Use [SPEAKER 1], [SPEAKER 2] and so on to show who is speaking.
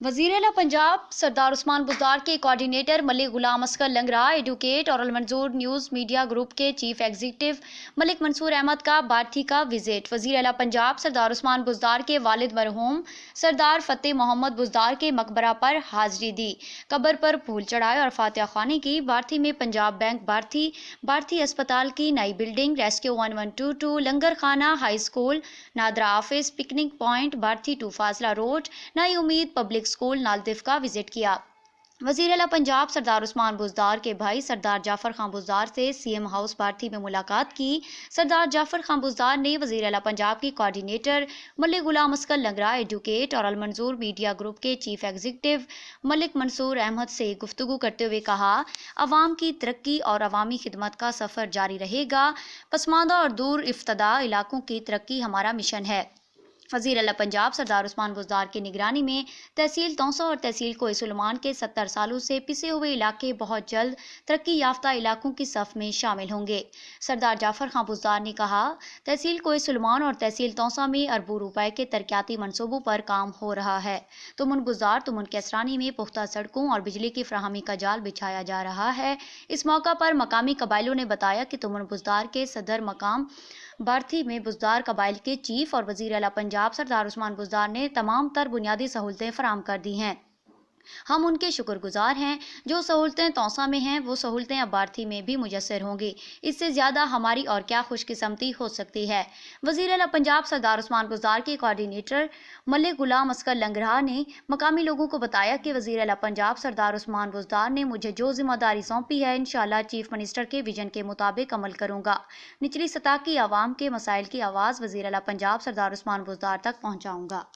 [SPEAKER 1] वज़ीर आला पंजाब सरदार उस्मान बुज़दार के कोऑर्डिनेटर मलिक गुलाम अस्कर लंगरा, एडवोकेट और अल-मंसूर न्यूज़ मीडिया ग्रुप के चीफ एग्जीक्यूटिव मलिक मंसूर अहमद का बार्थी का विजिट। वज़ीर आला पंजाब सरदार उस्मान बुज़दार के वालिद मरहूम सरदार फ़तेह मोहम्मद बुज़दार के मकबरा पर हाज़री दी, कब्र पर फूल चढ़ाए और फातिहा ख़्वानी की। बार्थी में पंजाब बैंक बार्थी, बार्थी अस्पताल की नई बिल्डिंग, रेस्क्यू 1122, लंगर खाना, high school, NADRA office, picnic point, Barthi to Fazla road, नई उम्मीद पब्लिक स्कूल नालदिफ का विजिट किया। वज़ीर आला पंजाब सरदार उस्मान बुज़दार के भाई सरदार जाफ़र खां बुज़दार से सीएम हाउस बार्थी में मुलाकात की। सरदार जाफ़र खां बुज़दार ने वज़ीर आला पंजाब की कोऑर्डिनेटर मलिक गुलाम अस्कर लंगरा, एडवोकेट और अल-मंसूर मीडिया ग्रुप के चीफ एग्जीक्यूटिव मलिक मंसूर अहमद से गुफ्तगू करते हुए कहा, अवाम की तरक्की और अवामी खिदमत का सफ़र जारी रहेगा। पसमानदा और दूर इफ्तदा इलाकों की तरक्की हमारा मिशन है। वज़ीर आला पंजाब सरदार उस्मान बुज़दार की निगरानी में तहसील तौसा और तहसील कोहे सुलेमान के 70 सालों से पिसे हुए इलाके बहुत जल्द तरक्की याफ्ता इलाकों की सफ़ में शामिल होंगे। सरदार जाफ़र खां बुज़दार ने कहा, तहसील कोहे सुलेमान और तहसील तौसा में अरबों रुपए के तरक्याती मनसूबों पर काम हो रहा है। तुमुन गुजार तुमुन कैसरानी में पुख्ता सड़कों और बिजली की फ्राहमी का जाल बिछाया जा रहा है। इस मौका पर मकामी कबाइलों ने बताया कि तुमुन बुज़दार के सदर मकाम बार्थी में बुज़दार कबाइल के चीफ और वज़ीर आला पंजाब सरदार उस्मान बुज़दार ने तमाम तर बुनियादी सहूलतें फराहम कर दी हैं। हम उनके शुक्रगुजार हैं। जो सहूलतें तौसा में हैं वो सहूलतें अब बार्थी में भी मुयस्सर होंगी। इससे ज़्यादा हमारी और क्या खुशकिस्मती हो सकती है। वज़ीर आला पंजाब सरदार उस्मान बुज़दार के कोऑर्डिनेटर मलिक गुलाम अस्कर लंगरा ने मकामी लोगों को बताया कि वज़ीर आला पंजाब सरदार उस्मान बुज़दार ने मुझे जो जिम्मेदारी सौंपी है, इंशाअल्लाह चीफ मिनिस्टर के विजन के मुताबिक अमल करूँगा। निचली सतह की आवाम के मसाइल की आवाज़ वज़ीर आला पंजाब सरदार उस्मान बुज़दार तक पहुँचाऊँगा।